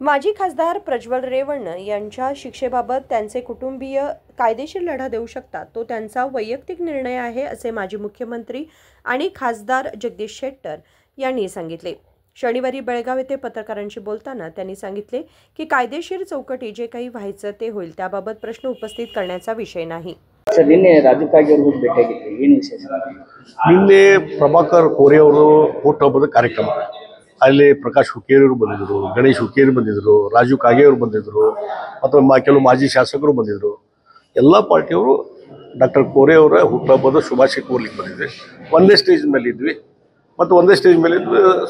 माजी खासदार प्रज्वल रेवण्ण यांच्या शिक्षेबाबत त्यांचे कुटुंबीय कायदेशीर लढा देऊ शकतात, तो त्यांचा वैयक्तिक निर्णय आहे, असे माजी मुख्यमंत्री आणि खासदार जगदीश शेट्टर यांनी सांगितले। शनिवारी बेळगाव येथे पत्रकारांशी बोलताना त्यांनी सांगितले की कायदेशीर चौकटी जे काही व्हायचं ते होईल, त्याबाबत प्रश्न उपस्थित करण्याचा विषय नाही। ನಿನ್ನೆ ರಾಜು ಕಾಗೆ ಅವರು ಭೇಟಿಯಾಗಿದ್ದರು, ಏನು ವಿಶೇಷ? ನಿನ್ನೆ ಪ್ರಭಾಕರ್ ಕೋರೆ ಅವರು ಹುಟ್ಟುಹಬ್ಬದ ಕಾರ್ಯಕ್ರಮ, ಅಲ್ಲಿ ಪ್ರಕಾಶ್ ಹುಕ್ಕೇರಿ ಅವರು ಬಂದಿದ್ದರು, ಗಣೇಶ್ ಹುಕ್ಕೇರಿ ಬಂದಿದ್ದರು, ರಾಜು ಕಾಗೆ ಅವರು ಬಂದಿದ್ದರು, ಮತ್ತು ಕೆಲವು ಮಾಜಿ ಶಾಸಕರು ಬಂದಿದ್ದರು। ಎಲ್ಲ ಪಾರ್ಟಿಯವರು ಡಾಕ್ಟರ್ ಕೋರೆ ಅವರ ಹುಟ್ಟುಹಬ್ಬದ ಶುಭಾಶಯ ಕೋರ್ಲಿಕ್ಕೆ ಬಂದಿದ್ದೆ। ಒಂದೇ ಸ್ಟೇಜ್ ಮೇಲೆ ಇದ್ವಿ ಮತ್ತು ಒಂದೇ ಸ್ಟೇಜ್ ಮೇಲೆ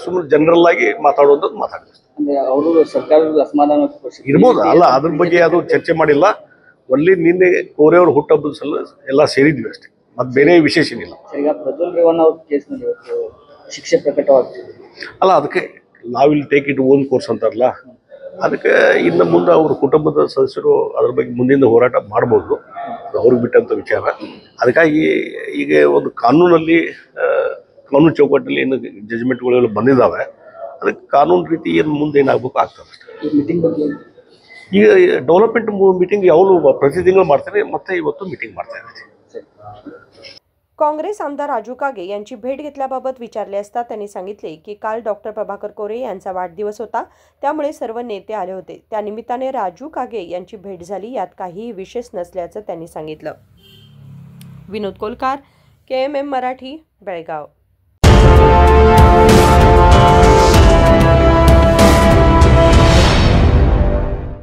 ಸುಮ್ಮನೆ ಜನರಲ್ ಆಗಿ ಮಾತಾಡೋದು ಮಾತಾಡಿದ್ವಿ। ಅಂದರೆ ಅವರು ಸರ್ಕಾರದ ಅಸಮಾಧಾನ ಇರ್ಬೋದು, ಅಲ್ಲ ಅದ್ರ ಬಗ್ಗೆ ಅದು ಚರ್ಚೆ ಮಾಡಿಲ್ಲ। ಒಳ್ಳೆ ನಿನ್ನೆ ಕೋರೆ ಅವ್ರ ಹುಟ್ಟುಹಬ್ಬದ ಸಲ ಎಲ್ಲ ಸೇರಿದ್ವಿ ಅಷ್ಟೇ, ಮತ್ತು ಬೇರೆ ವಿಶೇಷ ಏನಿಲ್ಲ। ಈಗ ಪ್ರಜ್ವಲ್ ರೇವಣ್ಣ ಅವ್ರ ಕೇಸ್ನಲ್ಲಿ ಇವತ್ತು ಶಿಕ್ಷೆ ಪ್ರಕಟವಾಗ್ತಿದೆ ಅಲ್ಲ, ಅದಕ್ಕೆ ನಾವಿಲ್ಲಿ ಟೇಕ್ ಇಟ್ ಓನ್ ಕೋರ್ಸ್ ಅಂತಾರಲ್ಲ, ಅದಕ್ಕೆ ಇನ್ನು ಮುಂದೆ ಅವ್ರ ಕುಟುಂಬದ ಸದಸ್ಯರು ಅದ್ರ ಬಗ್ಗೆ ಮುಂದಿನ ಹೋರಾಟ ಮಾಡ್ಬೋದು, ಅವ್ರಿಗೆ ಬಿಟ್ಟಂಥ ವಿಚಾರ। ಅದಕ್ಕಾಗಿ ಈಗ ಒಂದು ಕಾನೂನಲ್ಲಿ ಕಾನೂನು ಚೌಕಟ್ಟಲ್ಲಿ ಏನು ಜಜ್ಮೆಂಟ್ಗಳೆಲ್ಲ ಬಂದಿದ್ದಾವೆ, ಅದಕ್ಕೆ ಕಾನೂನು ರೀತಿ ಏನು ಮುಂದೆ ಏನಾಗಬೇಕು ಆಗ್ತದೆ ಅಷ್ಟೇ। ಈ ಮೀಟಿಂಗ್ ಬಗ್ಗೆ ಈಗ ಡೆವಲಪ್ಮೆಂಟ್ ಮೀಟಿಂಗ್ ಯಾವಾಗಲೂ ಪ್ರತಿ ತಿಂಗಳು ಮಾಡ್ತಾರೆ, ಮತ್ತೆ ಇವತ್ತು ಮೀಟಿंग ಮಾಡ್ತಾ ಇದ್ದಾರೆ। काँग्रेस आमदार राजू कागे यांची भेट घेतल्याबाबत विचारले असता त्यांनी सांगितले की काल डॉक्टर प्रभाकर कोरे यांचा वाढदिवस होता, त्यामुळे सर्व नेते आले होते। त्यानिमित्ताने राजू कागे यांची भेट झाली, यात काहीही विशेष नसल्याचं त्यांनी सांगितलं। विनोद कोलकार, KMM मराठी, बेळगाव।